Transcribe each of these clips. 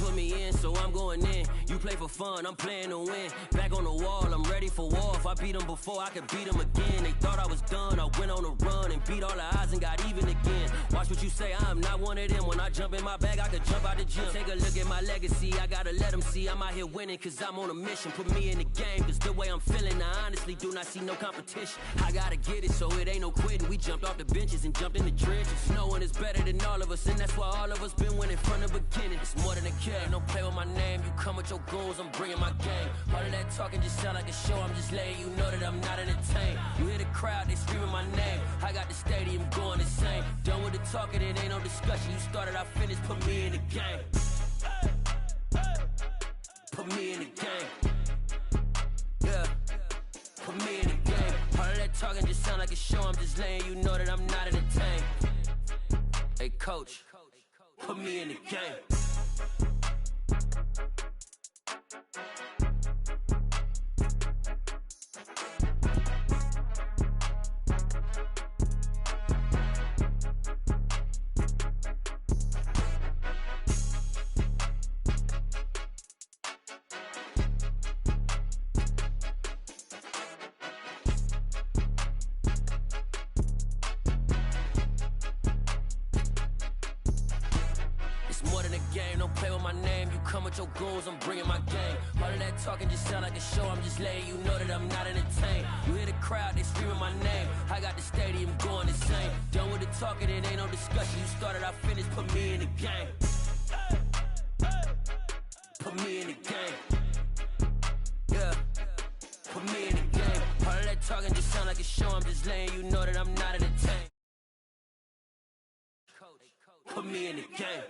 put me in, so I'm going in. You play for fun, I'm playing to win. Back on the wall, I'm ready for war. If I beat them before, I could beat them again. They thought I was done, I went on a run and beat all the odds and got even again. Watch what you say, I'm not one of them. When I jump in my bag, I could jump out the gym. Take a look at my legacy, I gotta let them see I'm out here winning, cause I'm on a mission. Put me in the game, cause the way I'm feeling, I honestly do not see no competition. I gotta get it, so it ain't no quitting. We jumped off the benches and jumped in the trenches. No one is better than all of us, and that's why all of us been winning from the beginning. It's more than a game, don't play with my name. You come with your goons, I'm bringing my game. All of that talking just sound like a show, I'm just letting you know that I'm not entertained. You hear the crowd, they screaming my name. I got the stadium going insane. Done with the talking, it ain't no discussion. You started, I finished, put me in the game. Put me in the game. Yeah, put me in the game. All of that talking just sound like a show, I'm just letting you know that I'm not entertained. Hey coach, put me in the game. Your goons, I'm bringing my game. All of that talking just sound like a show, I'm just letting you know that I'm not entertained. You hear the crowd, they screaming my name. I got the stadium going insane. Done with the talking, it ain't no discussion. You started, I finished, put me in the game. Put me in the game. Yeah, put me in the game. All of that talking just sound like a show, I'm just letting you know that I'm not entertained. Put me in the game.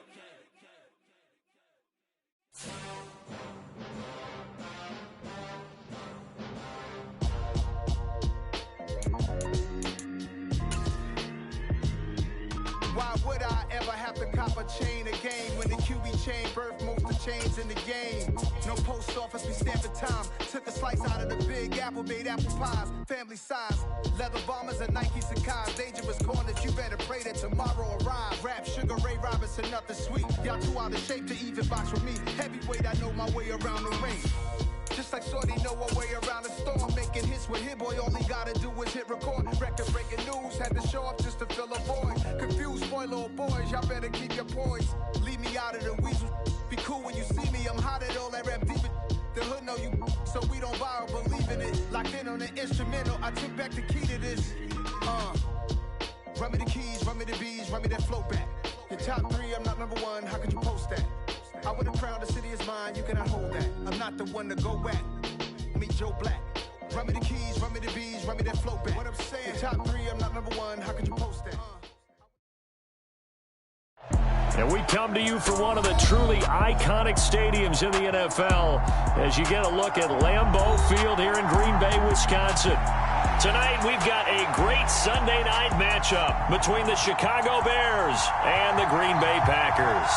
Why would I ever have to cop a chain again when the QB chain birthed most of the chains in the game? No post office, we stamping time. Took a slice out of the big apple, made apple pies, family size. Leather bombers and Nike Sacai's. Dangerous corners, you better pray that tomorrow arrives. Rap, Sugar Ray Robinson, nothing sweet. Y'all too out of shape to even box with me. Heavyweight, I know my way around the ring. Just like Shorty know her way around the storm. Making hits with Hit Boy, all he gotta do is hit record. Record breaking news, had to show up just to fill a void. Confused, spoiled little boys, y'all better keep your poise. Leave me out of the weasel. Be cool when you see me, I'm hot at all that rap deep. The hood know you, so we don't borrow, believe in it. Locked in on the instrumental, I took back the key to this. Run me the keys, run me the bees, run me that flow back. Your top three, I'm not number one, how could you post that? I would have crowned the city is mine, you cannot hold that. I'm not the one to go at. Meet Joe Black. Run me the keys, run me the bees, run me that flow back. What I'm saying, your top three, I'm not number one, how could you post that? And we come to you from one of the truly iconic stadiums in the NFL as you get a look at Lambeau Field here in Green Bay, Wisconsin. Tonight we've got a great Sunday night matchup between the Chicago Bears and the Green Bay Packers.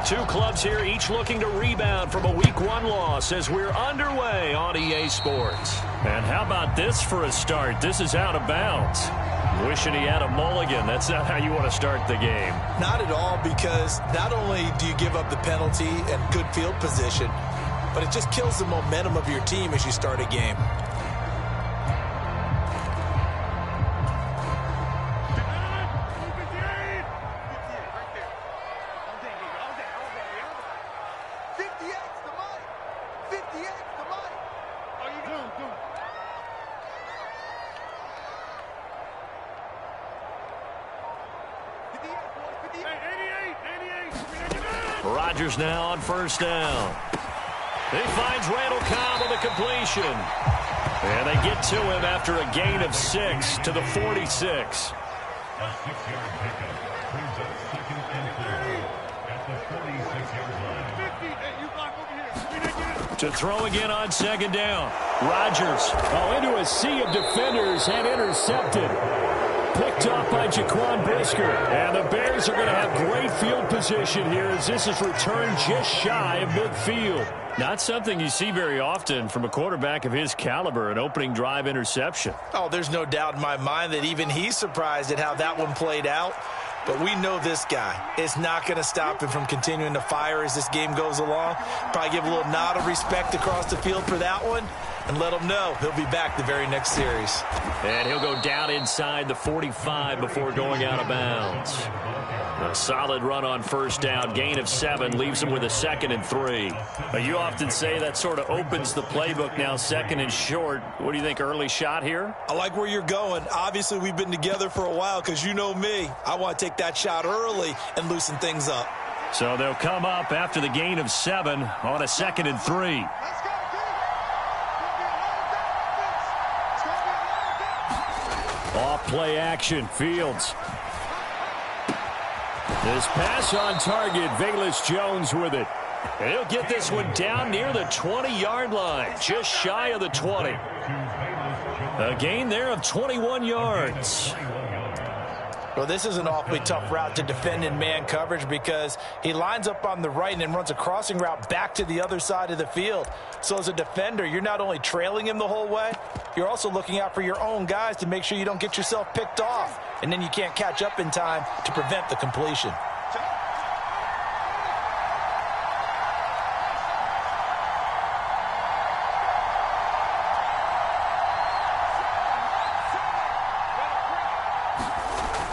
Two clubs here, each looking to rebound from a Week 1 loss as we're underway on EA Sports. And how about this for a start? This is out of bounds. Wishing he had a mulligan. That's not how you want to start the game. Not at all, because not only do you give up the penalty and good field position, but it just kills the momentum of your team as you start a game. Rodgers now on first down. He finds Randall Cobb on the completion. And they get to him after a gain of 6 to the 46. To throw again on second down. Rodgers into a sea of defenders and intercepted. picked up by Jaquan Brisker. And the Bears are going to have great field position here as this is returned just shy of midfield. Not something you see very often from a quarterback of his caliber, an opening drive interception. Oh, there's no doubt in my mind that even he's surprised at how that one played out. But we know this guy is not going to stop him from continuing to fire as this game goes along. Probably give a little nod of respect across the field for that one and let him know he'll be back the very next series. And he'll go down inside the 45 before going out of bounds. A solid run on first down, gain of 7, leaves him with a 2nd and 3. You often say that sort of opens the playbook now, 2nd and short. What do you think, early shot here? I like where you're going. Obviously, we've been together for a while because you know me. I want to take that shot early and loosen things up. So they'll come up after the gain of 7 on a 2nd and 3. Off play action, Fields. This pass on target, Velus Jones with it. And he'll get this one down near the 20-yard line, just shy of the 20. A gain there of 21 yards. Well, this is an awfully tough route to defend in man coverage because he lines up on the right and then runs a crossing route back to the other side of the field. So as a defender, you're not only trailing him the whole way, you're also looking out for your own guys to make sure you don't get yourself picked off. And then you can't catch up in time to prevent the completion.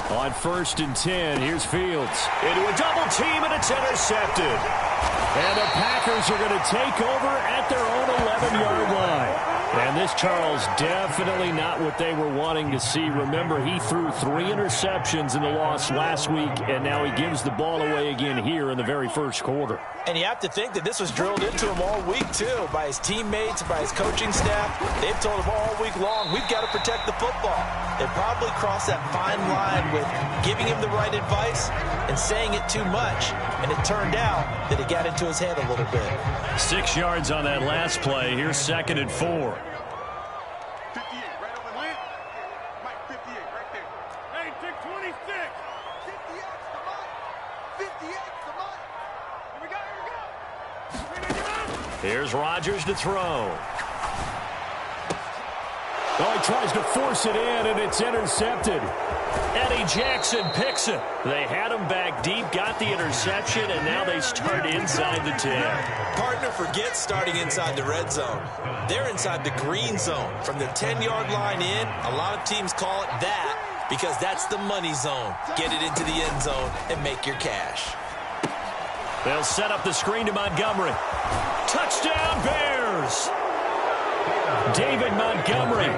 On 1st and 10, here's Fields. Into a double team, and it's intercepted. And the Packers are going to take over at their own 11-yard line. And this, Charles, definitely not what they were wanting to see. Remember, he threw 3 interceptions in the loss last week, and now he gives the ball away again here in the very first quarter. And you have to think that this was drilled into him all week, too, by his teammates, by his coaching staff. They've told him all week long, we've got to protect the football. They probably crossed that fine line with giving him the right advice and saying it too much. And it turned out that it got into his head a little bit. 6 yards on that last play. Here's 2nd and 4. Here's Rodgers to throw. Oh, he tries to force it in, and it's intercepted. Eddie Jackson picks it. They had him back deep, got the interception, and now they start inside the 10. Partner forgets starting inside the red zone. They're inside the green zone. From the 10-yard line in, a lot of teams call it that because that's the money zone. Get it into the end zone and make your cash. They'll set up the screen to Montgomery. Touchdown, Bears! David Montgomery,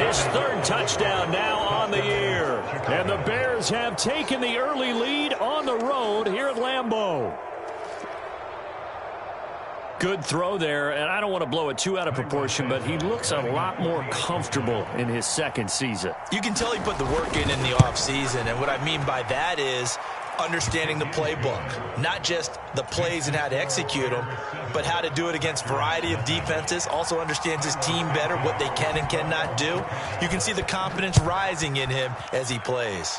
his 3rd touchdown now on the year. And the Bears have taken the early lead on the road here at Lambeau. Good throw there, and I don't want to blow it too out of proportion, but he looks a lot more comfortable in his 2nd season. You can tell he put the work in the offseason, and what I mean by that is understanding the playbook, not just the plays and how to execute them, but how to do it against a variety of defenses. Also understands his team better, what they can and cannot do. You can see the confidence rising in him as he plays.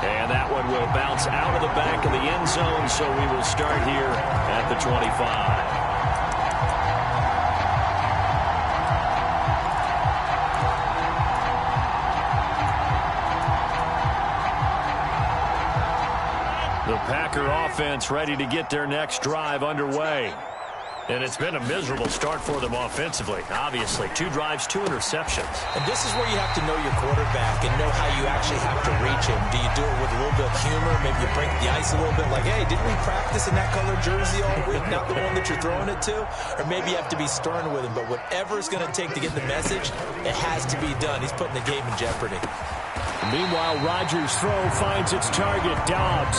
And that one will bounce out of the back of the end zone, so we will start here at the 25. The Packer offense ready to get their next drive underway. And it's been a miserable start for them offensively. Obviously, 2 drives, 2 interceptions. And this is where you have to know your quarterback and know how you actually have to reach him. Do you do it with a little bit of humor? Maybe you break the ice a little bit like, hey, didn't we practice in that color jersey all week, not the one that you're throwing it to? Or maybe you have to be stern with him. But whatever it's going to take to get the message, it has to be done. He's putting the game in jeopardy. Meanwhile, Rodgers' throw finds its target, Dobbs.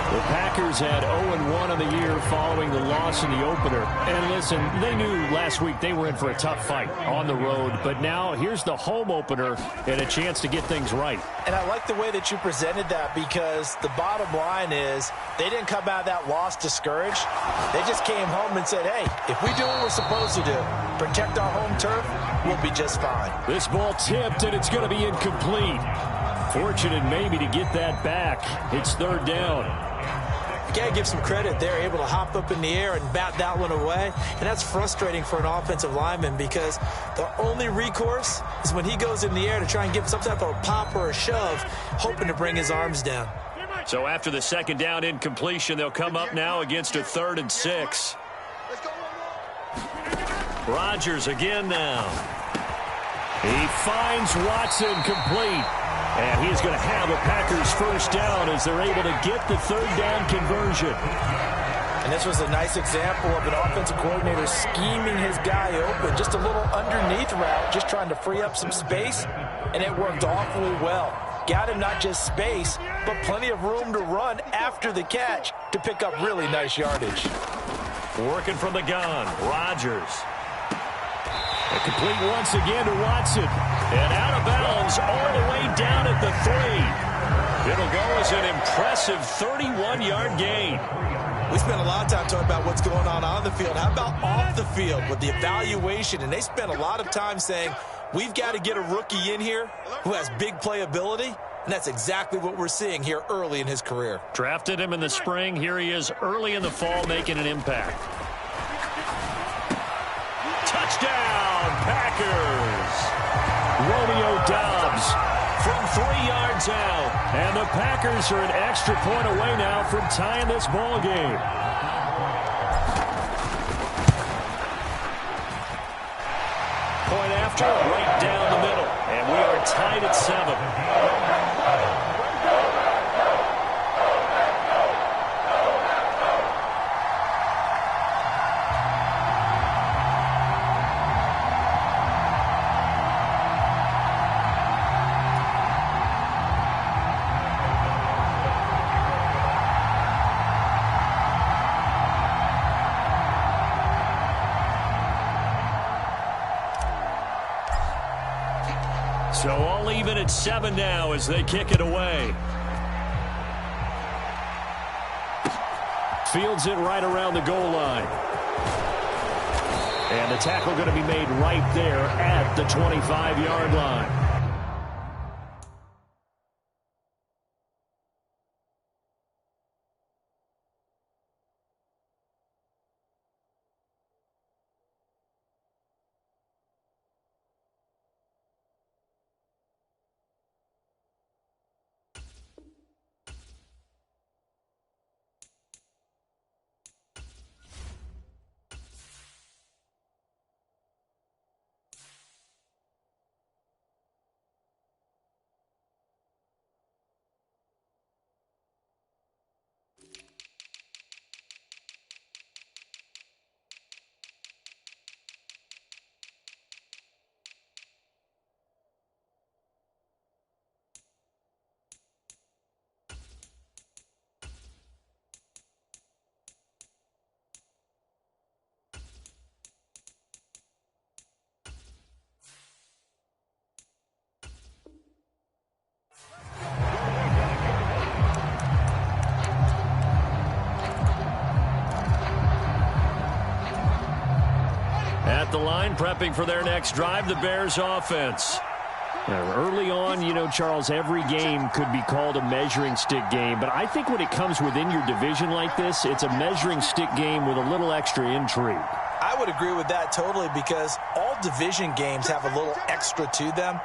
The Packers had 0-1 on the year following the loss in the opener. And listen, they knew last week they were in for a tough fight on the road. But now here's the home opener and a chance to get things right. And I like the way that you presented that because the bottom line is they didn't come out of that loss discouraged. They just came home and said, hey, if we do what we're supposed to do, protect our home turf, we'll be just fine. This ball tipped, and it's going to be incomplete. Fortunate maybe to get that back. It's third down. You got to give some credit. They're able to hop up in the air and bat that one away. And that's frustrating for an offensive lineman because the only recourse is when he goes in the air to try and give some type of a pop or a shove, hoping to bring his arms down. So after the second down incompletion, they'll come up now against a 3rd and 6. Rodgers again now. He finds Watson complete. And he is going to have a Packers first down as they're able to get the 3rd down conversion. And this was a nice example of an offensive coordinator scheming his guy open. Just a little underneath route, just trying to free up some space. And it worked awfully well. Got him not just space, but plenty of room to run after the catch to pick up really nice yardage. Working from the gun, Rodgers. A complete once again to Watson. And out of bounds all the way down at the 3. It'll go as an impressive 31-yard gain. We spent a lot of time talking about what's going on the field. How about off the field with the evaluation? And they spent a lot of time saying, we've got to get a rookie in here who has big playability. And that's exactly what we're seeing here early in his career. Drafted him in the spring. Here he is early in the fall making an impact. Touchdown, Packers! Romeo Doubs from 3 yards out. And the Packers are an extra point away now from tying this ball game. Point after, right down the middle. And we are tied at 7. So all even at 7 now as they kick it away. Fields it right around the goal line. And the tackle going to be made right there at the 25-yard line. At the line, prepping for their next drive, the Bears offense. Now, early on, you know, Charles, every game could be called a measuring stick game. But I think when it comes within your division like this, it's a measuring stick game with a little extra intrigue. I would agree with that totally because all division games have a little extra to them.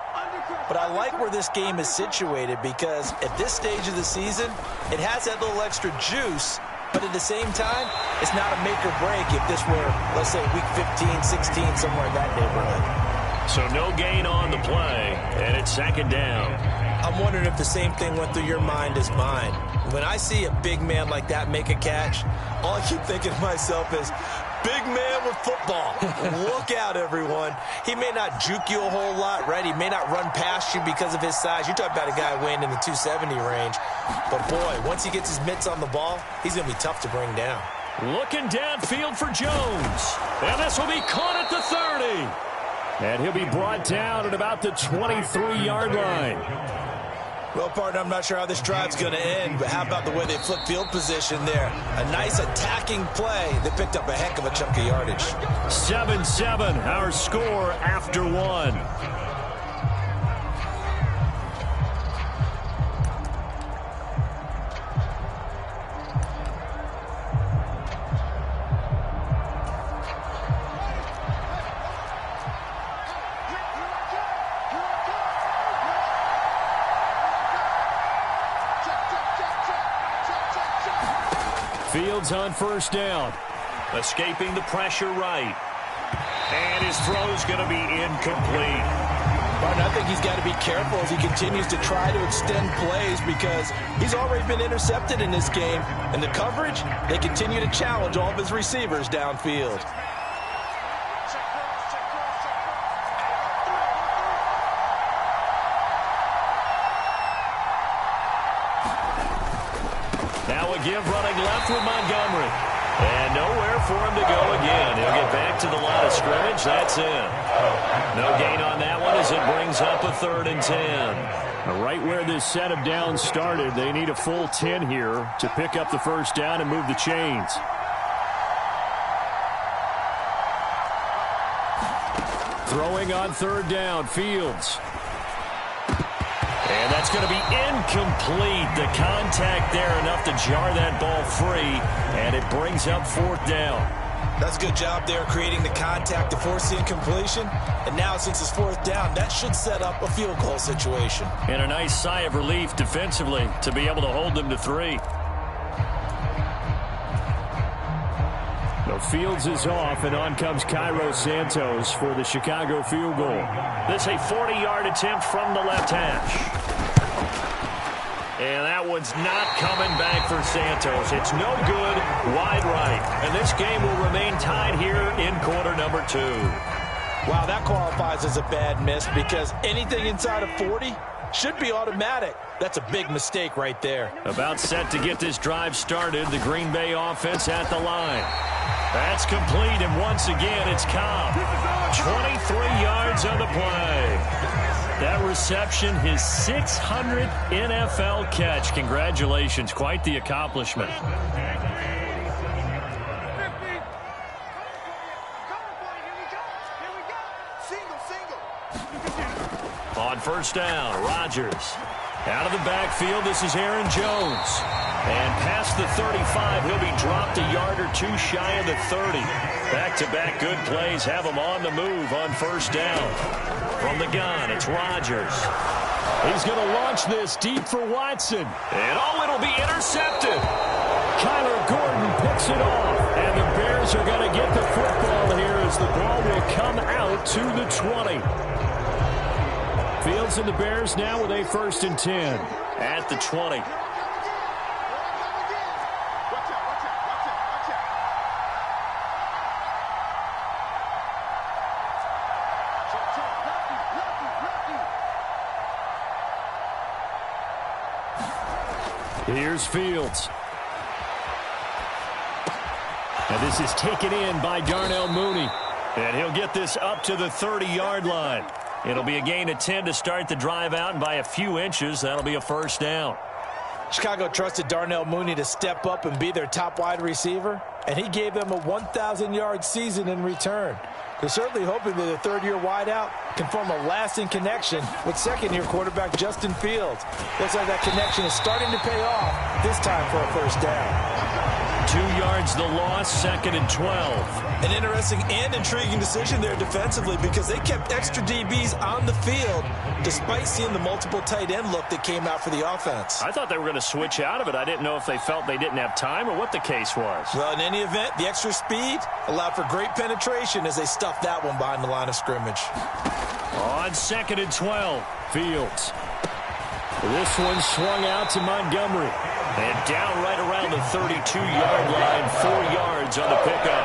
But I like where this game is situated because at this stage of the season, it has that little extra juice. But at the same time, it's not a make or break if this were, let's say, week 15, 16, somewhere in that neighborhood. So no gain on the play, and it's second down. I'm wondering if the same thing went through your mind as mine. When I see a big man like that make a catch, all I keep thinking to myself is, big man with football. Look out, everyone. He may not juke you a whole lot, right? He may not run past you because of his size. You're talking about a guy weighing in the 270 range. But, boy, once he gets his mitts on the ball, he's going to be tough to bring down. Looking downfield for Jones. And this will be caught at the 30. And he'll be brought down at about the 23-yard line. Well, partner, I'm not sure how this drive's going to end, but how about the way they flip field position there? A nice attacking play. They picked up a heck of a chunk of yardage. 7-7, our score after one. Fields on first down. Escaping the pressure right. And his throw's going to be incomplete. But I think he's got to be careful as he continues to try to extend plays because he's already been intercepted in this game. And the coverage, they continue to challenge all of his receivers downfield. Now a give running left with Montgomery. And nowhere for him to go again. He'll get back to the line of scrimmage. That's in. No gain on that one as it brings up a 3rd and 10. Right where this set of downs started, they need a full 10 here to pick up the first down and move the chains. Throwing on 3rd down, Fields. And that's going to be incomplete. The contact there enough to jar that ball free, and it brings up 4th down. That's a good job there creating the contact to force the incompletion. And now since it's 4th down, that should set up a field goal situation. And a nice sigh of relief defensively to be able to hold them to 3. Fields is off, and on comes Cairo Santos for the Chicago field goal. This a 40-yard attempt from the left hash. And that one's not coming back for Santos. It's no good, wide right. And this game will remain tied here in quarter number 2. Wow, that qualifies as a bad miss because anything inside of 40 should be automatic. That's a big mistake right there. About set to get this drive started. The Green Bay offense at the line. That's complete, and once again, it's Cobb. 23 yards on the play. That reception, his 600th NFL catch. Congratulations, quite the accomplishment. On first down, Rodgers. Out of the backfield, this is Aaron Jones. And past the 35, he'll be dropped a yard or 2 shy of the 30. Back-to-back good plays have him on the move on first down. From the gun, it's Rodgers. He's going to launch this deep for Watson. And it'll be intercepted. Kyler Gordon picks it off. And the Bears are going to get the football here as the ball will come out to the 20. Fields and the Bears now with a 1st and 10 at the 20. Here's Fields. And this is taken in by Darnell Mooney. And he'll get this up to the 30-yard line. It'll be a gain of 10 to start the drive out, and by a few inches, that'll be a first down. Chicago trusted Darnell Mooney to step up and be their top wide receiver, and he gave them a 1,000-yard season in return. They're certainly hoping that a third-year wideout can form a lasting connection with second-year quarterback Justin Fields. Looks like that connection is starting to pay off, this time for a first down. 2 yards the loss, 2nd and 12. An interesting and intriguing decision there defensively because they kept extra DBs on the field despite seeing the multiple tight end look that came out for the offense. I thought they were going to switch out of it. I didn't know if they felt they didn't have time or what the case was. Well, in any event, the extra speed allowed for great penetration as they stuffed that one behind the line of scrimmage. On 2nd and 12, Fields. This one swung out to Montgomery. And down right around the 32-yard line, 4 yards on the pickup.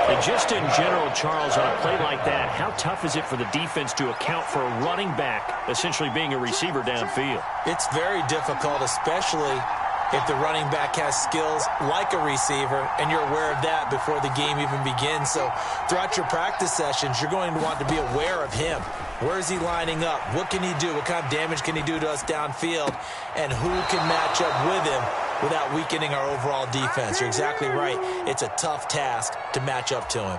And just in general, Charles, on a play like that, how tough is it for the defense to account for a running back essentially being a receiver downfield? It's very difficult, especially if the running back has skills like a receiver, and you're aware of that before the game even begins. So throughout your practice sessions, you're going to want to be aware of him. Where is he lining up? What can he do? What kind of damage can he do to us downfield? And who can match up with him without weakening our overall defense? You're exactly right. It's a tough task to match up to him.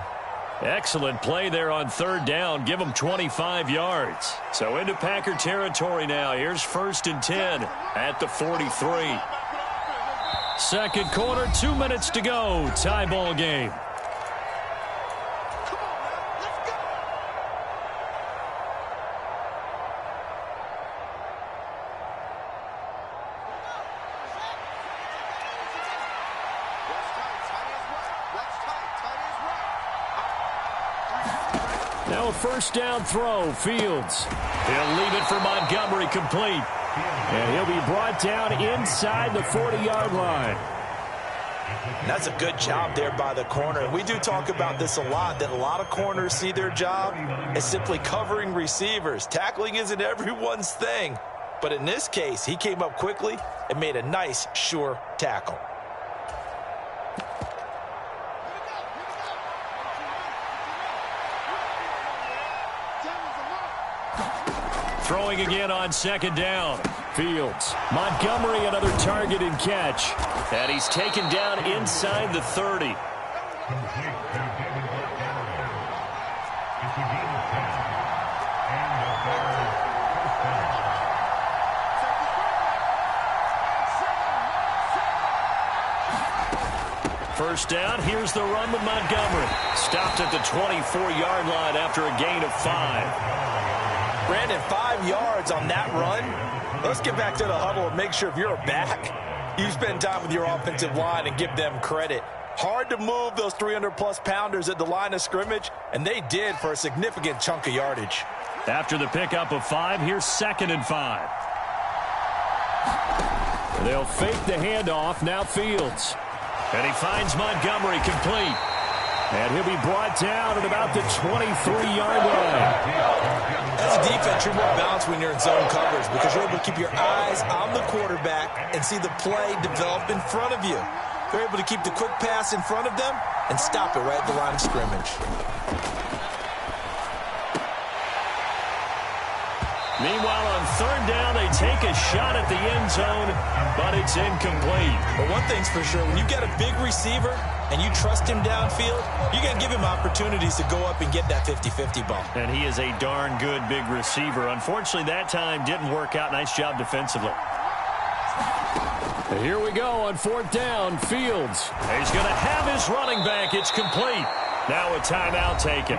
Excellent play there on third down. Give him 25 yards. So into Packer territory now. Here's 1st and 10 at the 43. Second quarter, 2 minutes to go. Tie ball game. Now a first down throw. Fields. He'll leave it for Montgomery, complete. And he'll be brought down inside the 40-yard line. That's a good job there by the corner. And we do talk about this a lot, that a lot of corners see their job as simply covering receivers. Tackling isn't everyone's thing. But in this case, he came up quickly and made a nice, sure tackle. Throwing again on second down. Fields. Montgomery, another target and catch. And he's taken down inside the 30. First down, here's the run with Montgomery. Stopped at the 24-yard line after a gain of 5. Brandon, 5 yards on that run. Let's get back to the huddle and make sure if you're a back, you spend time with your offensive line and give them credit. Hard to move those 300-plus pounders at the line of scrimmage, and they did for a significant chunk of yardage. After the pickup of 5, here's 2nd and 5. They'll fake the handoff, now Fields. And he finds Montgomery, complete. And he'll be brought down at about the 23-yard line. As a defense, you're more balanced when you're in zone coverage because you're able to keep your eyes on the quarterback and see the play develop in front of you. They're able to keep the quick pass in front of them and stop it right at the line of scrimmage. Meanwhile, on third down, they take a shot at the end zone, but it's incomplete. But one thing's for sure, when you get a big receiver and you trust him downfield, you're going to give him opportunities to go up and get that 50-50 ball. And he is a darn good big receiver. Unfortunately, that time didn't work out. Nice job defensively. Here we go on fourth down. Fields. He's going to have his running back. It's complete. Now a timeout taken.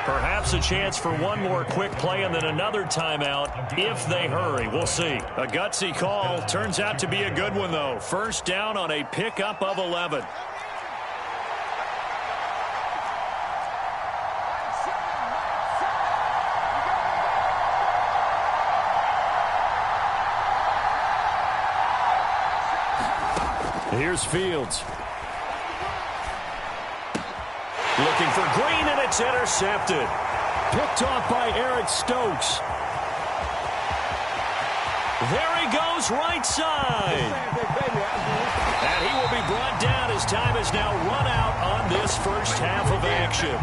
Perhaps a chance for one more quick play and then another timeout if they hurry. We'll see. A gutsy call. Turns out to be a good one, though. First down on a pickup of 11. Here's Fields. Looking for Green, and it's intercepted. Picked off by Eric Stokes. There he goes, right side. And he will be brought down as time has now run out on this first half of action.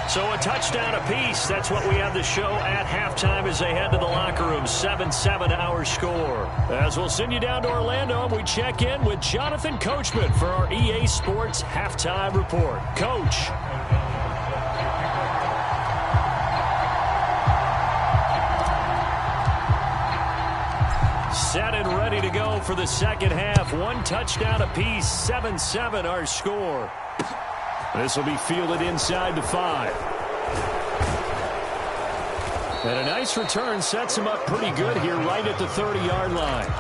So a touchdown apiece. That's what we have the show at halftime as they head to the locker room. 7-7 our score. As we'll send you down to Orlando, we check in with Jonathan Coachman for our EA Sports Halftime Report. Coach. Set and ready to go for the second half. One touchdown apiece. 7-7 our score. This will be fielded inside the 5. And a nice return sets him up pretty good here right at the 30-yard line.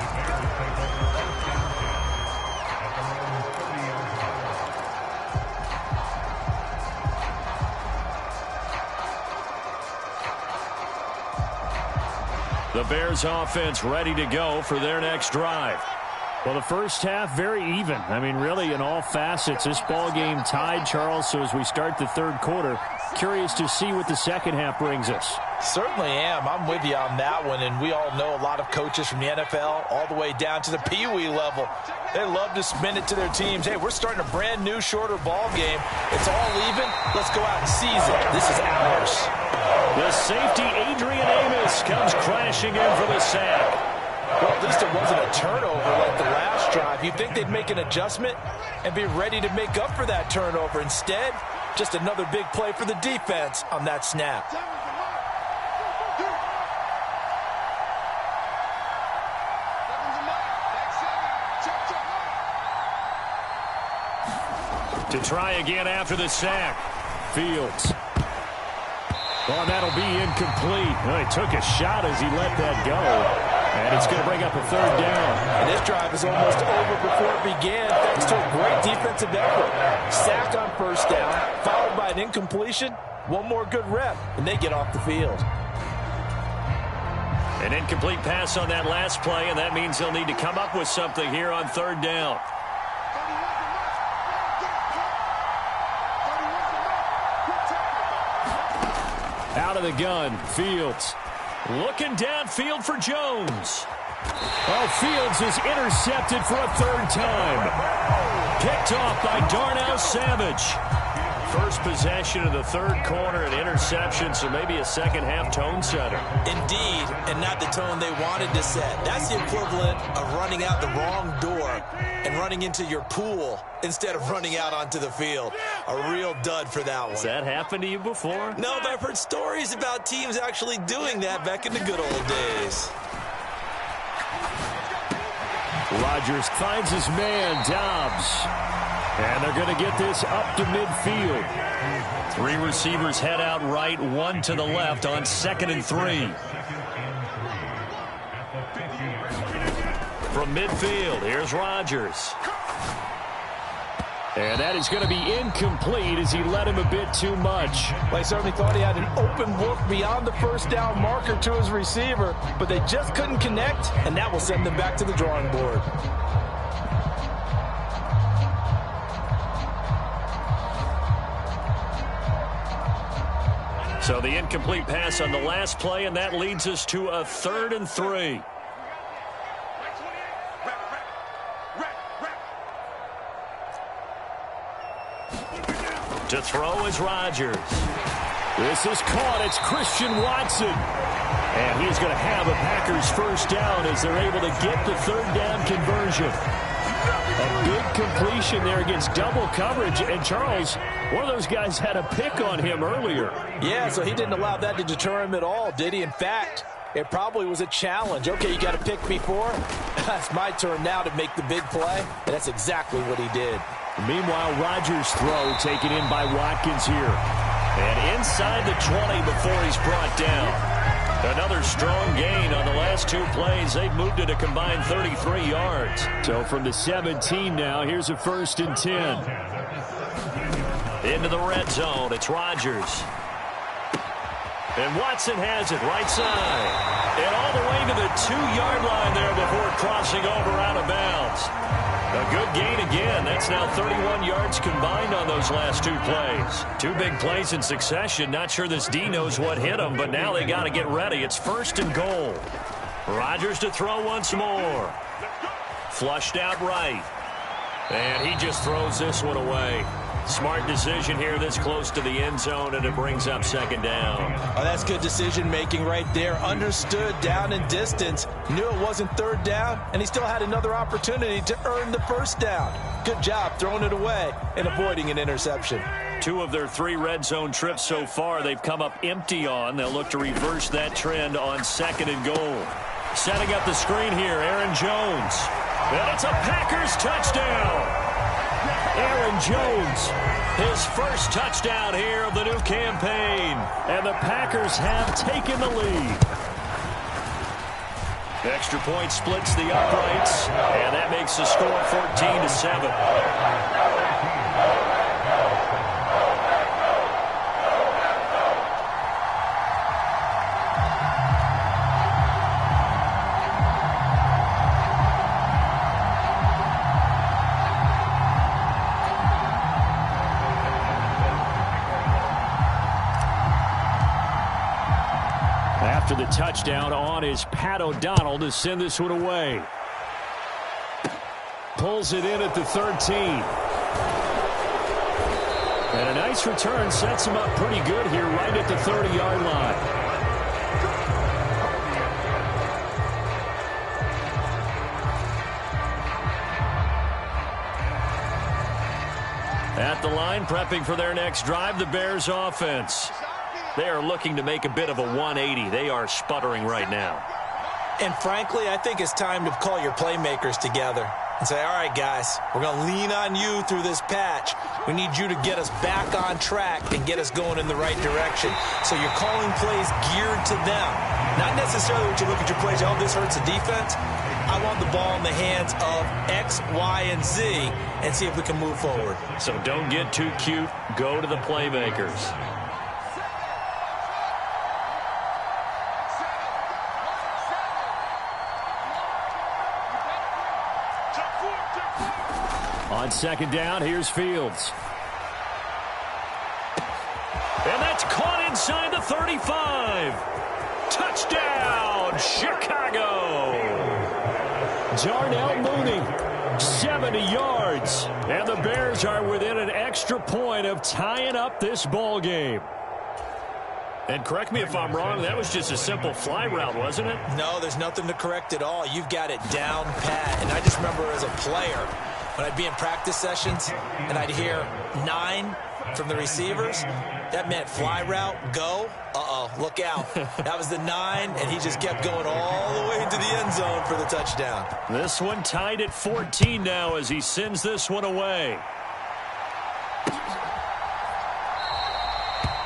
The Bears offense ready to go for their next drive. Well, the first half, very even. I mean, really, in all facets, this ball game tied, Charles. So as we start the third quarter, curious to see what the second half brings us. Certainly am. I'm with you on that one, and we all know a lot of coaches from the NFL all the way down to the Pee-wee level. They love to spin it to their teams. Hey, we're starting a brand new, shorter ball game. It's all even. Let's go out and seize it. This is ours. The safety, Adrian Amos, comes crashing in for the sack. Well, at least it wasn't a turnover like the last drive. You'd think they'd make an adjustment and be ready to make up for that turnover. Instead, just another big play for the defense on that snap. To try again after the sack. Fields. Oh, that'll be incomplete. Well, he took a shot as he let that go. And it's going to bring up a third down. And this drive is almost over before it began, thanks to a great defensive effort. Sack on first down, followed by an incompletion. One more good rep, and they get off the field. An incomplete pass on that last play, and that means they'll need to come up with something here on third down. Out of the gun, Fields. Looking downfield for Jones. Oh, Fields is intercepted for a third time. Picked off by Darnell Savage. First possession of the third quarter, an interception, so maybe a second-half tone setter. Indeed, and not the tone they wanted to set. That's the equivalent of running out the wrong door and running into your pool instead of running out onto the field. A real dud for that one. Has that happened to you before? No, but I've heard stories about teams actually doing that back in the good old days. Rodgers finds his man, Dobbs. And they're going to get this up to midfield. Three receivers head out right, one to the left on 2nd and 3. From midfield, here's Rodgers. And that is going to be incomplete as he led him a bit too much. Well, he certainly thought he had an open look beyond the first down marker to his receiver, but they just couldn't connect, and that will send them back to the drawing board. So the incomplete pass on the last play, and that leads us to a 3rd and 3. To throw is Rodgers. This is caught. It's Christian Watson. And he's going to have a Packers first down as they're able to get the third down conversion. A big completion there against double coverage. And Charles, one of those guys had a pick on him earlier. Yeah, so he didn't allow that to deter him at all, did he? In fact, it probably was a challenge. Okay, you got to pick me for. It's my turn now to make the big play. And that's exactly what he did. Meanwhile, Rodgers' throw taken in by Watkins here. And inside the 20 before he's brought down. Another strong gain on the last two plays. They've moved it a combined 33 yards. So from the 17 now, here's a 1st and 10. Into the red zone, it's Rodgers. And Watson has it right side. And all the way to the 2-yard line there before crossing over out of bounds. A good gain again. That's now 31 yards combined on those last two plays. Two big plays in succession. Not sure this D knows what hit him, but now they got to get ready. It's 1st and goal. Rodgers to throw once more. Flushed out right. And he just throws this one away. Smart decision here this close to the end zone, and it brings up 2nd down. Oh, that's good decision-making right there. Understood down and distance. Knew it wasn't 3rd down, and he still had another opportunity to earn the 1st down. Good job throwing it away and avoiding an interception. 2 of their 3 red zone trips so far they've come up empty on. They'll look to reverse that trend on 2nd and goal. Setting up the screen here, Aaron Jones. And it's a Packers touchdown. Aaron Jones, his first touchdown here of the new campaign. And the Packers have taken the lead. Extra point splits the uprights, and that makes the score 14-7. touchdown on is Pat O'Donnell to send this one away. Pulls it in at the 13. And a nice return sets him up pretty good here right at the 30-yard line. At the line, prepping for their next drive, the Bears offense. They are looking to make a bit of a 180. They are sputtering right now. And frankly, I think it's time to call your playmakers together and say, all right, guys, we're going to lean on you through this patch. We need you to get us back on track and get us going in the right direction. So you're calling plays geared to them. Not necessarily what you look at your plays, oh, this hurts the defense. I want the ball in the hands of X, Y, and Z and see if we can move forward. So don't get too cute. Go to the playmakers. On second down, here's Fields. And that's caught inside the 35. Touchdown, Chicago. Darnell Mooney, 70 yards. And the Bears are within an extra point of tying up this ball game. And correct me if I'm wrong, that was just a simple fly route, wasn't it? No, there's nothing to correct at all. You've got it down pat. And I just remember as a player, when I'd be in practice sessions and I'd hear 9 from the receivers, that meant fly route, go. Uh-oh, look out. That was the 9, and he just kept going all the way into the end zone for the touchdown. This one tied at 14 now as he sends this one away.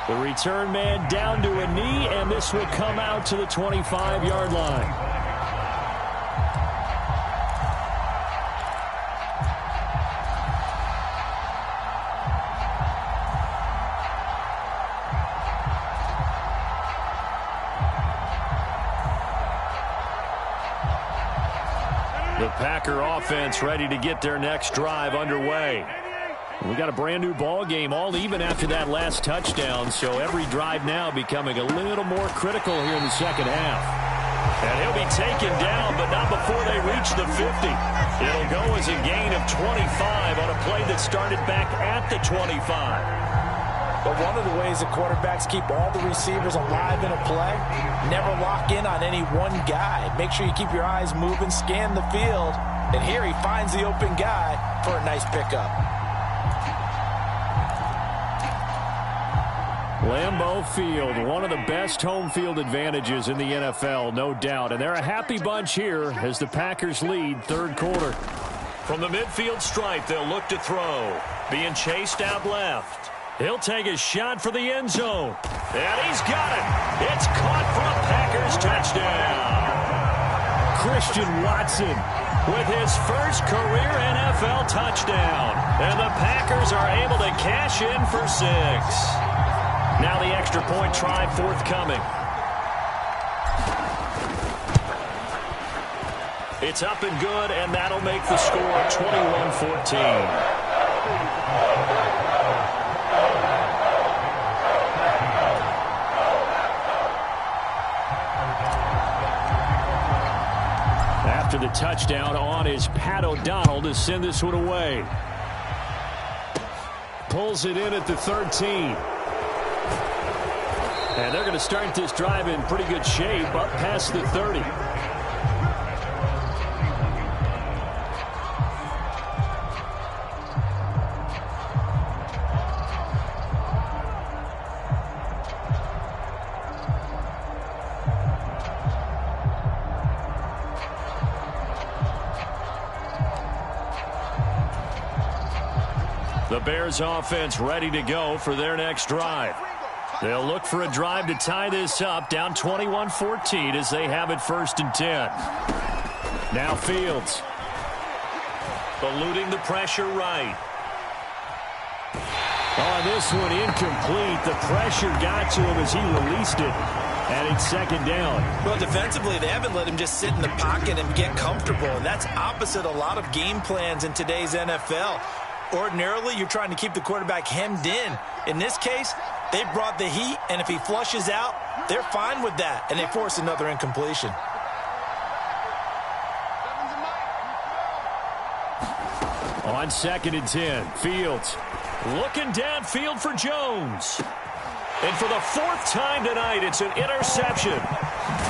The return man down to a knee, and this will come out to the 25-yard line. The Packer offense ready to get their next drive underway. We got a brand new ball game, all even after that last touchdown, so every drive now becoming a little more critical here in the second half. And he'll be taken down, but not before they reach the 50. It'll go as a gain of 25 on a play that started back at the 25. But one of the ways the quarterbacks keep all the receivers alive in a play, never lock in on any one guy. Make sure you keep your eyes moving, scan the field, and here he finds the open guy for a nice pickup. Lambeau Field, one of the best home field advantages in the NFL, no doubt. And they're a happy bunch here as the Packers lead third quarter. From the midfield stripe, they'll look to throw. Being chased out left. He'll take a shot for the end zone. And he's got it. It's caught for a Packers touchdown. Christian Watson with his first career NFL touchdown. And the Packers are able to cash in for 6. Now the extra point try forthcoming. It's up and good, and that'll make the score 21-14. After the touchdown, on is Pat O'Donnell to send this one away. Pulls it in at the 13. And they're going to start this drive in pretty good shape up past the 30. The Bears offense ready to go for their next drive. They'll look for a drive to tie this up, down 21-14 as they have it 1st and 10. Now Fields. Eluding the pressure right. On this one, incomplete. The pressure got to him as he released it. And it's second down. Well, defensively, they haven't let him just sit in the pocket and get comfortable. And that's opposite a lot of game plans in today's NFL. Ordinarily, you're trying to keep the quarterback hemmed in. In this case, they brought the heat, and if he flushes out, they're fine with that, and they force another incompletion. On 2nd and 10, Fields looking downfield for Jones. And for the 4th time tonight, it's an interception.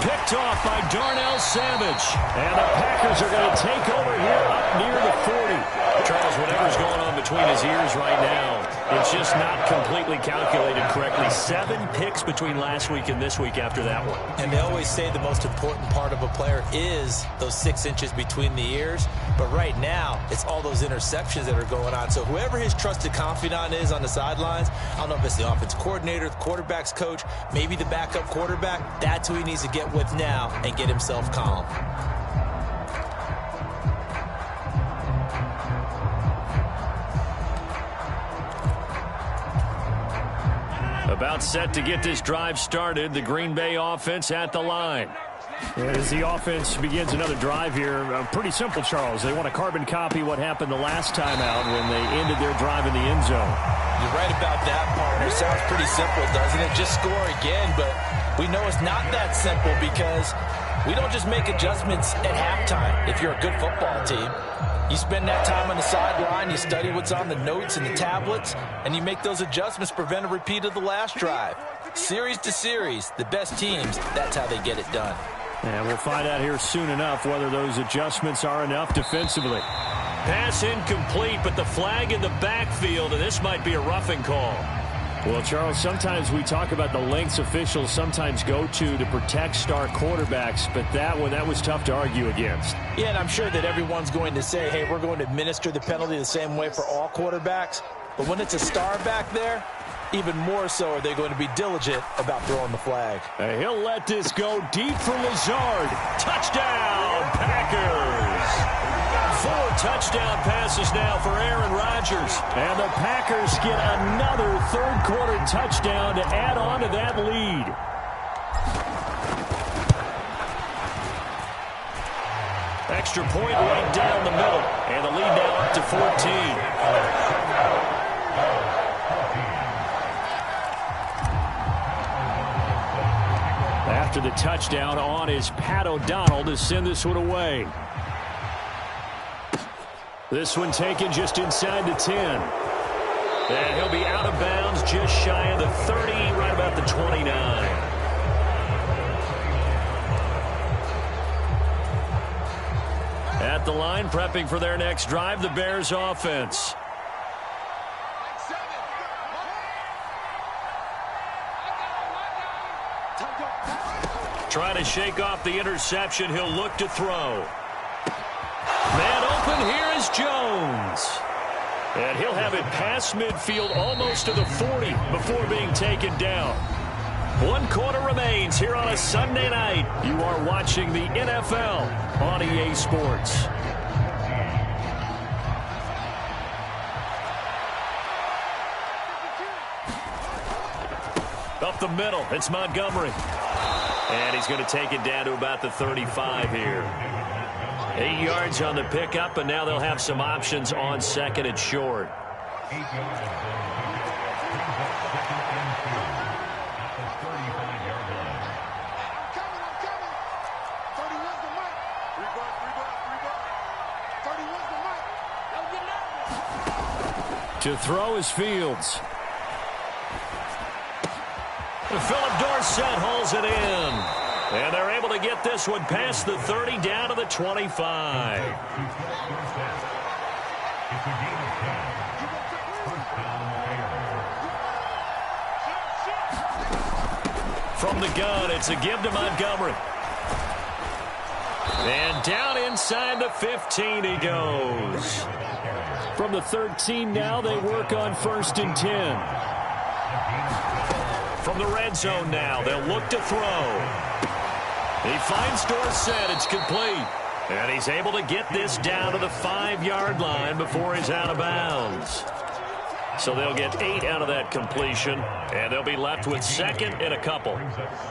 Picked off by Darnell Savage. And the Packers are going to take over here up near the 40. Charles, whatever's going on between his ears right now, it's just not completely calculated correctly. 7 picks between last week and this week after that one. And they always say the most important part of a player is those 6 inches between the ears. But right now, it's all those interceptions that are going on. So whoever his trusted confidant is on the sidelines, I don't know if it's the offense coordinator, the quarterback's coach, maybe the backup quarterback, that's who he needs to get with now and get himself calm. About set to get this drive started, the Green Bay offense at the line. As the offense begins another drive here, pretty simple, Charles. They want to carbon copy what happened the last time out when they ended their drive in the end zone. You're right about that, partner. Sounds pretty simple, doesn't it? Just score again, but we know it's not that simple because we don't just make adjustments at halftime if you're a good football team. You spend that time on the sideline, you study what's on the notes and the tablets, and you make those adjustments to prevent a repeat of the last drive. Series to series, the best teams, that's how they get it done. And we'll find out here soon enough whether those adjustments are enough defensively. Pass incomplete, but the flag in the backfield, and this might be a roughing call. Well, Charles, sometimes we talk about the lengths officials sometimes go to protect star quarterbacks, but that one, that was tough to argue against. Yeah, and I'm sure that everyone's going to say, hey, we're going to administer the penalty the same way for all quarterbacks. But when it's a star back there, even more so are they going to be diligent about throwing the flag. He'll let this go deep for Lazard. Touchdown, Packers! 4 touchdown passes now for Aaron Rodgers. And the Packers get another third-quarter touchdown to add on to that lead. Extra point right down the middle. And the lead now up to 14. After the touchdown, on is Pat O'Donnell to send this one away. This one taken just inside the 10. And he'll be out of bounds just shy of the 30, right about the 29. At the line, prepping for their next drive, the Bears offense. Trying to shake off the interception. He'll look to throw. Man open, here is Jones. And he'll have it past midfield almost to the 40 before being taken down. 1 quarter remains here on a Sunday night. You are watching the NFL on EA Sports. Up the middle, it's Montgomery. And he's going to take it down to about the 35 here. 8 yards on the pickup, and now they'll have some options on 2nd and short. To throw is Fields. Philip Dorsett hauls it in. And they're able to get this one past the 30 down to the 25. From the gun, it's a give to Montgomery. And down inside the 15 he goes. From the 13 now, they work on 1st and 10. From the red zone now, they'll look to throw. He finds Dorsett. It's complete. And he's able to get this down to the 5-yard line before he's out of bounds. So they'll get 8 out of that completion, and they'll be left with 2nd and a couple.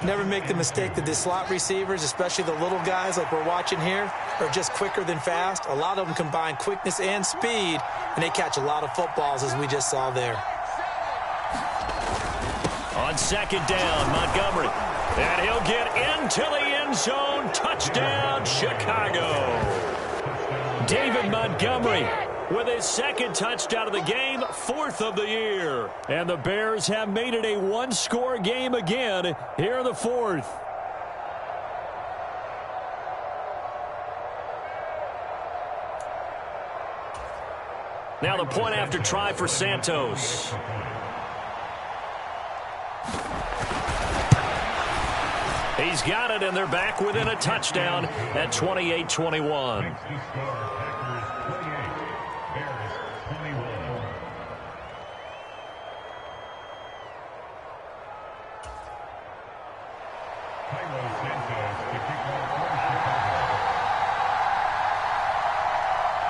Never make the mistake that the slot receivers, especially the little guys like we're watching here, are just quicker than fast. A lot of them combine quickness and speed, and they catch a lot of footballs, as we just saw there. On 2nd down, Montgomery. And he'll get into the end zone. Touchdown, Chicago. David Montgomery with his second touchdown of the game, 4th of the year. And the Bears have made it a one-score game again here in the 4th. Now the point after try for Santos. He's got it, and they're back within a touchdown at 28-21.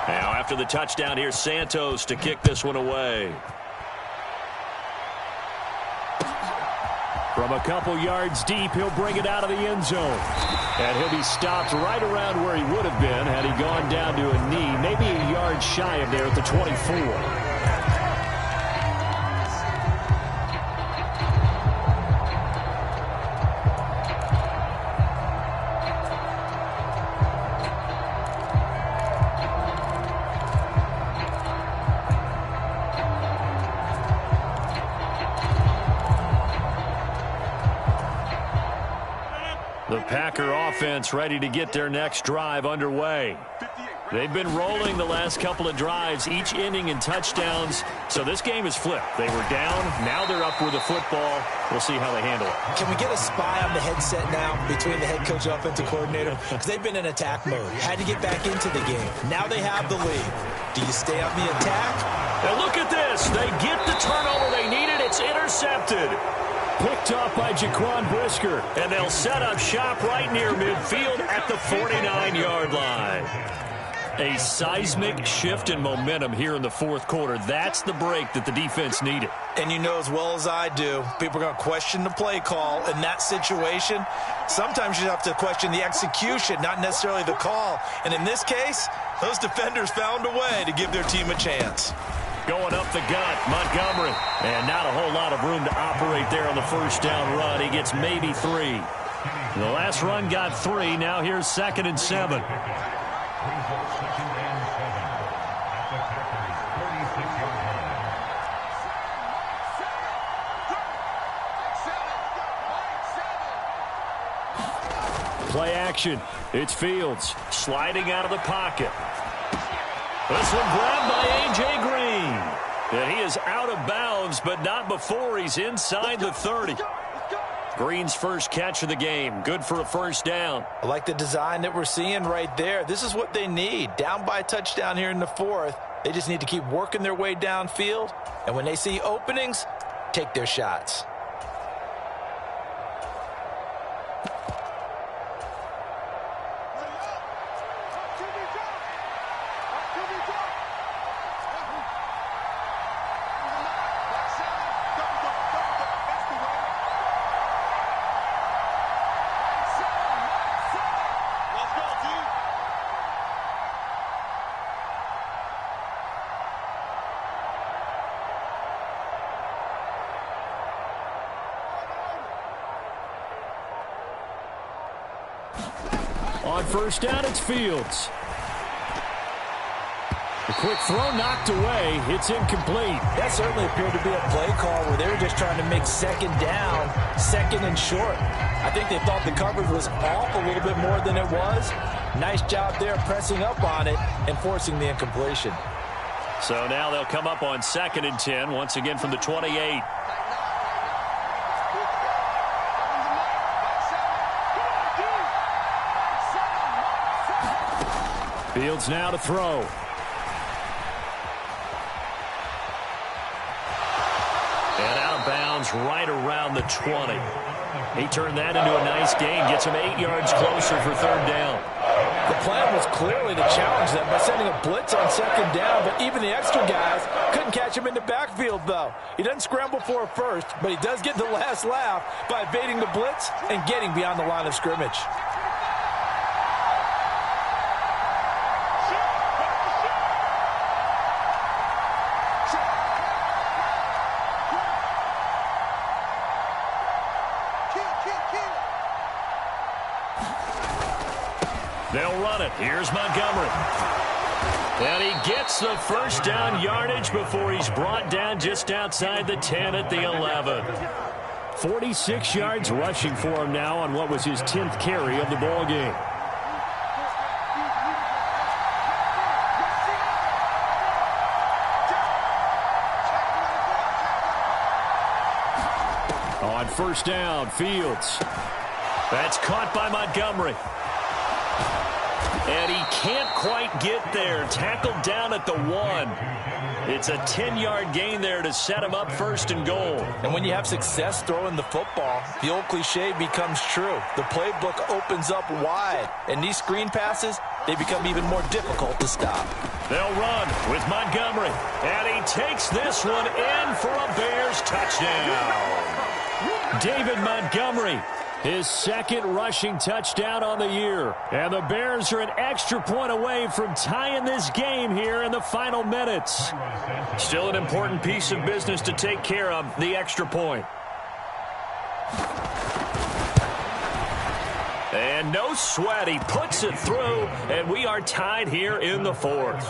Now after the touchdown, here's Santos to kick this one away. From a couple yards deep, he'll bring it out of the end zone. And he'll be stopped right around where he would have been had he gone down to a knee, maybe a yard shy of there at the 24. The Packer offense ready to get their next drive underway. They've been rolling the last couple of drives, each inning in touchdowns. So this game is flipped. They were down. Now they're up with the football. We'll see how they handle it. Can we get a spy on the headset now between the head coach and offensive coordinator? Because they've been in attack mode. Had to get back into the game. Now they have the lead. Do you stay on the attack? And look at this. They get the turnover they needed. It's intercepted. Picked off by Jaquan Brisker. And they'll set up shop right near midfield at the 49-yard line. A seismic shift in momentum here in the 4th quarter. That's the break that the defense needed. And you know as well as I do, people are going to question the play call in that situation. Sometimes you have to question the execution, not necessarily the call. And in this case, those defenders found a way to give their team a chance. Going up the gut, Montgomery. And not a whole lot of room to operate there on the first down run. He gets maybe 3. The last run got 3. Now here's 2nd and 7. Play action. It's Fields sliding out of the pocket. This one grabbed by A.J. Green. And he is out of bounds, but not before he's inside the 30. Green's first catch of the game. Good for a first down. I like the design that we're seeing right there. This is what they need. Down by a touchdown here in the 4th. They just need to keep working their way downfield. And when they see openings, take their shots. On first down, it's Fields. A quick throw knocked away. It's incomplete. That certainly appeared to be a play call where they were just trying to make second down, second and short. I think they thought the coverage was off a little bit more than it was. Nice job there pressing up on it and forcing the incompletion. So now they'll come up on 2nd and 10, once again from the 28. Fields now to throw. And out of bounds right around the 20. He turned that into a nice gain, gets him 8 yards closer for 3rd down. The plan was clearly to challenge them by sending a blitz on 2nd down, but even the extra guys couldn't catch him in the backfield, though. He doesn't scramble for a first, but he does get the last laugh by evading the blitz and getting beyond the line of scrimmage. They'll run it. Here's Montgomery. And he gets the first down yardage before he's brought down just outside the 10 at the 11. 46 yards rushing for him now on what was his 10th carry of the ball game. On first down, Fields. That's caught by Montgomery. And he can't quite get there. Tackled down at the 1. It's a 10-yard gain there to set him up first and goal. And when you have success throwing the football, the old cliche becomes true. The playbook opens up wide. And these screen passes, they become even more difficult to stop. They'll run with Montgomery. And he takes this one in for a Bears touchdown. David Montgomery, his second rushing touchdown on the year. And the Bears are an extra point away from tying this game here in the final minutes. Still an important piece of business to take care of, the extra point. And no sweat, he puts it through, and we are tied here in the fourth.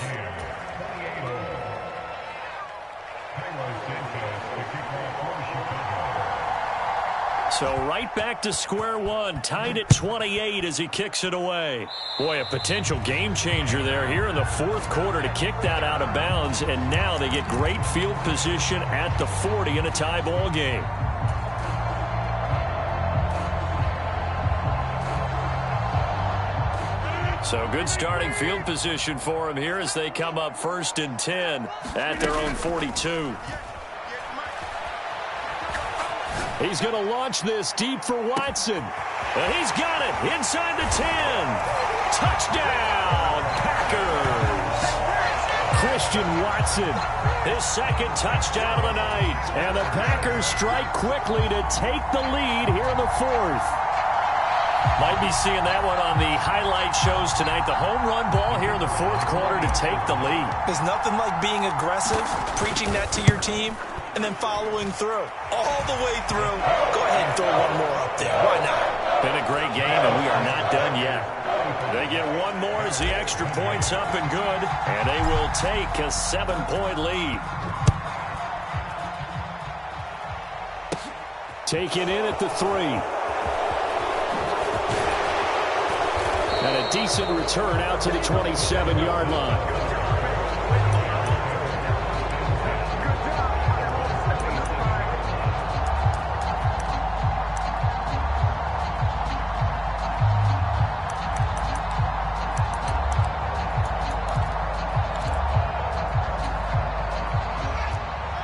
So right back to square one, tied at 28 as he kicks it away. Boy, a potential game changer there here in the fourth quarter to kick that out of bounds, and now they get great field position at the 40 in a tie ball game. So good starting field position for him here as they come up first and 10 at their own 42. He's going to launch this deep for Watson. And he's got it inside the 10. Touchdown, Packers. Christian Watson, his second touchdown of the night. And the Packers strike quickly to take the lead here in the fourth. Might be seeing that one on the highlight shows tonight. The home run ball here in the fourth quarter to take the lead. There's nothing like being aggressive, preaching that to your team, and then following through. All the way through. Go ahead and throw one more up there. Why not? Been a great game, and we are not done yet. They get one more as the extra point's up and good, and they will take a 7-point lead. Taken in at the 3. And a decent return out to the 27-yard line.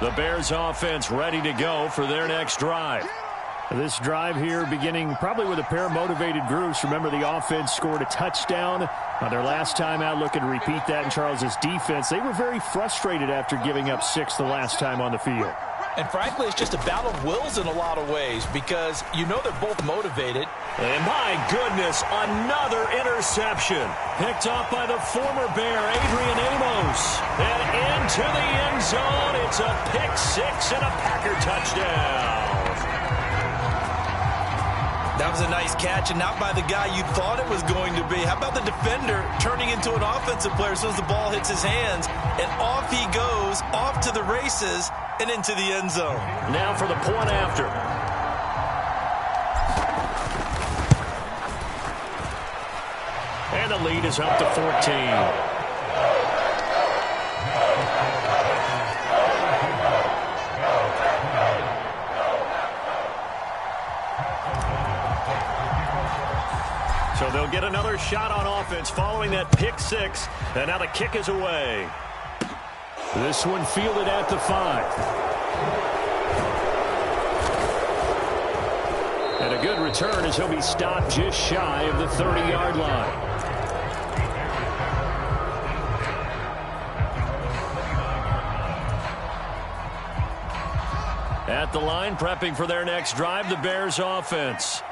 The Bears offense ready to go for their next drive. This drive here beginning probably with a pair of motivated groups. Remember, the offense scored a touchdown on their last time out, looking to repeat that in Charles's defense. They were very frustrated after giving up 6 the last time on the field. And frankly, it's just a battle of wills in a lot of ways because you know they're both motivated. And my goodness, another interception. Picked off by the former Bear, Adrian Amos. And into the end zone. It's a pick 6 and a Packer touchdown. That was a nice catch, and not by the guy you thought it was going to be. How about the defender turning into an offensive player as soon as the ball hits his hands, and off he goes, off to the races, and into the end zone. Now for the point after. And the lead is up to 14. So they'll get another shot on offense following that pick 6. And now the kick is away. This one fielded at the 5. And a good return as he'll be stopped just shy of the 30-yard line. At the line, prepping for their next drive, the Bears offense.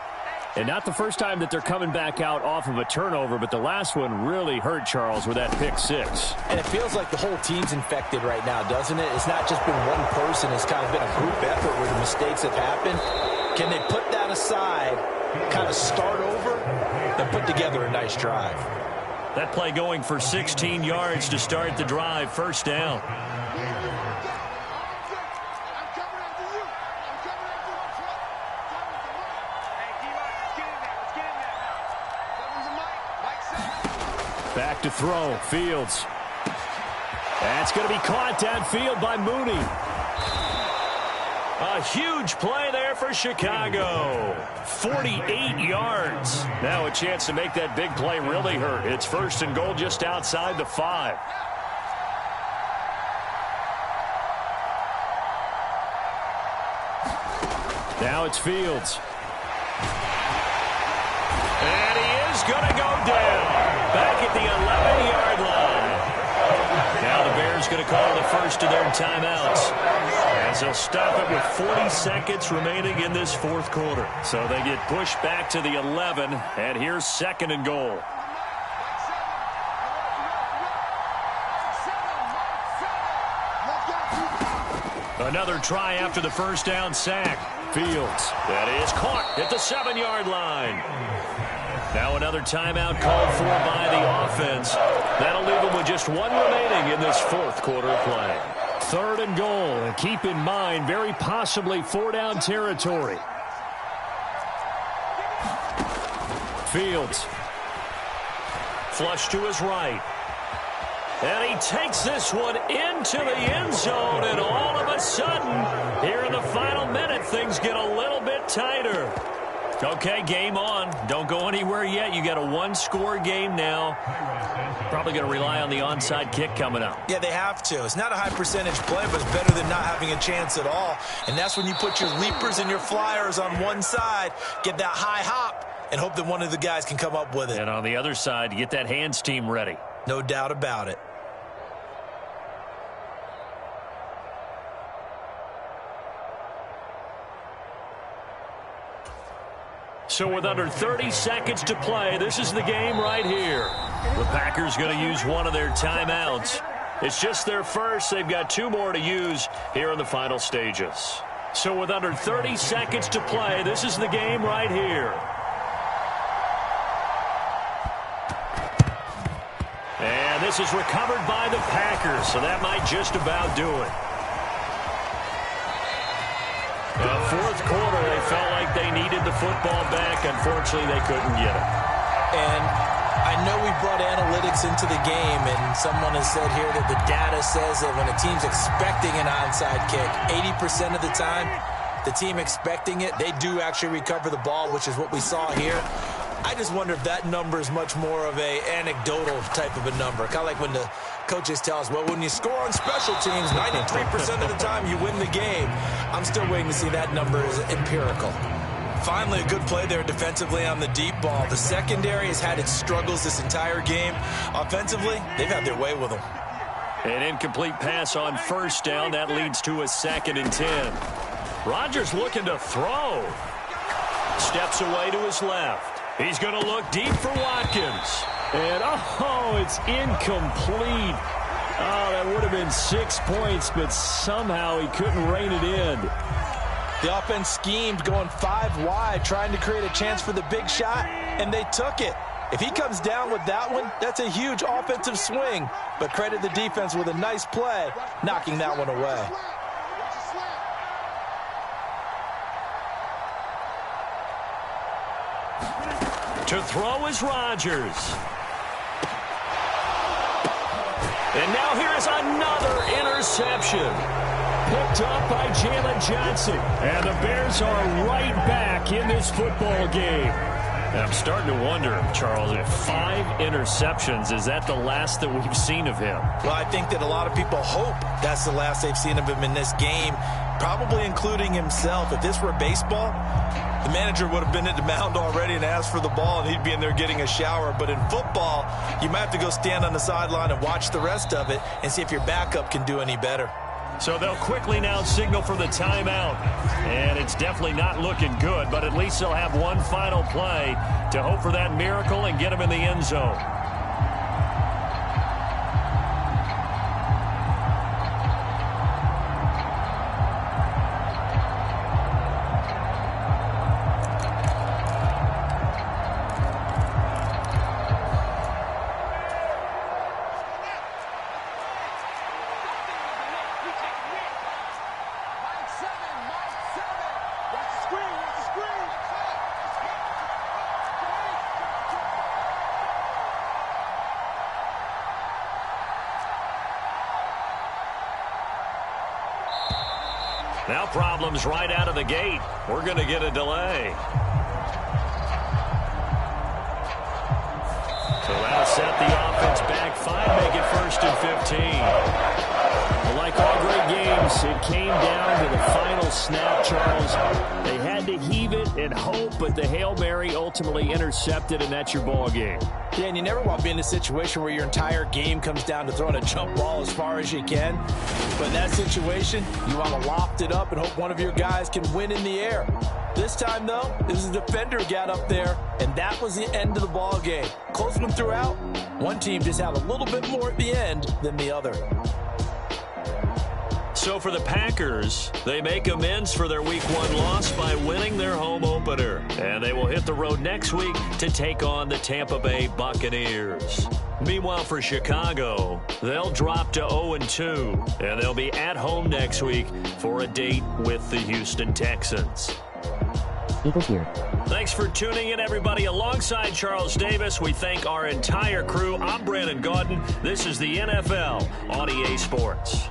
And not the first time that they're coming back out off of a turnover, but the last one really hurt Charles with that pick 6. And it feels like the whole team's infected right now, doesn't it? It's not just been one person. It's kind of been a group effort where the mistakes have happened. Can they put that aside, kind of start over? and put together a nice drive. That play going for 16 yards to start the drive. First down. Back to throw. Fields. That's going to be caught downfield by Mooney. A huge play there for Chicago. 48 yards. Now a chance to make that big play really hurt. It's first and goal just outside the 5. Now it's Fields. And he is going to go down. Back at the 11-yard line. Now the Bears going to call the first of their timeouts, as they'll stop it with 40 seconds remaining in this fourth quarter. So they get pushed back to the 11, and here's second and goal. Another try after the first down sack. Fields. That is caught at the 7-yard line. Now another timeout called for by the offense. That'll leave them with just one remaining in this fourth quarter play. Third and goal. And keep in mind, very possibly 4-down territory. Fields. Flush to his right. And he takes this one into the end zone. And all of a sudden, here in the final minute, things get a little bit tighter. Okay, game on. Don't go anywhere yet. You got a one-score game now. Probably going to rely on the onside kick coming up. Yeah, they have to. It's not a high-percentage play, but it's better than not having a chance at all. And that's when you put your leapers and your flyers on one side, get that high hop, and hope that one of the guys can come up with it. And on the other side, get that hands team ready. No doubt about it. So with under 30 seconds to play, this is the game right here. The Packers going to use one of their timeouts. It's just their first. They've got 2 more to use here in the final stages. So with under 30 seconds to play, this is the game right here. And this is recovered by the Packers, so that might just about do it. Fourth quarter, they felt like they needed the football back. Unfortunately, they couldn't get it. And I know we brought analytics into the game, and someone has said here that the data says that when a team's expecting an onside kick, 80% of the time, the team expecting it, they do actually recover the ball, which is what we saw here. I just wonder if that number is much more of a anecdotal type of a number. Kind of like when the coaches tell us, well, when you score on special teams, 93% of the time you win the game. I'm still waiting to see that number is empirical. Finally, a good play there defensively on the deep ball. The secondary has had its struggles this entire game. Offensively, they've had their way with them. An incomplete pass on first down. That leads to a 2nd and 10. Rodgers looking to throw. Steps away to his left. He's going to look deep for Watkins. And, it's incomplete. Oh, that would have been 6 points, but somehow he couldn't rein it in. The offense schemed, going 5 wide, trying to create a chance for the big shot, and they took it. If he comes down with that one, that's a huge offensive swing. But credit the defense with a nice play, knocking that one away. To throw is Rodgers. And now here is another interception. Picked up by Jalen Johnson. And the Bears are right back in this football game. And I'm starting to wonder, Charles, if 5 interceptions, is that the last that we've seen of him? Well, I think that a lot of people hope that's the last they've seen of him in this game, probably including himself. If this were baseball, the manager would have been at the mound already and asked for the ball, and he'd be in there getting a shower. But in football, you might have to go stand on the sideline and watch the rest of it and see if your backup can do any better. So they'll quickly now signal for the timeout. And it's definitely not looking good, but at least they'll have one final play to hope for that miracle and get him in the end zone. Now problems right out of the gate. We're going to get a delay. So that'll set the offense back 5, make it 1st and 15. Well, like all great games, it came down to the final snap, Charles. They had to heave it and hope, but the Hail Mary ultimately intercepted, and that's your ball game. Yeah, and you never want to be in a situation where your entire game comes down to throwing a jump ball as far as you can. But in that situation, you want to loft it up and hope one of your guys can win in the air. This time, though, this is the defender who got up there, and that was the end of the ball game. Close one throughout. One team just had a little bit more at the end than the other. So for the Packers, they make amends for their Week 1 loss by winning their home opener. And they will hit the road next week to take on the Tampa Bay Buccaneers. Meanwhile, for Chicago, they'll drop to 0-2, and they'll be at home next week for a date with the Houston Texans. Eagles here. Thanks for tuning in, everybody. Alongside Charles Davis, we thank our entire crew. I'm Brandon Gaudin. This is the NFL on EA Sports.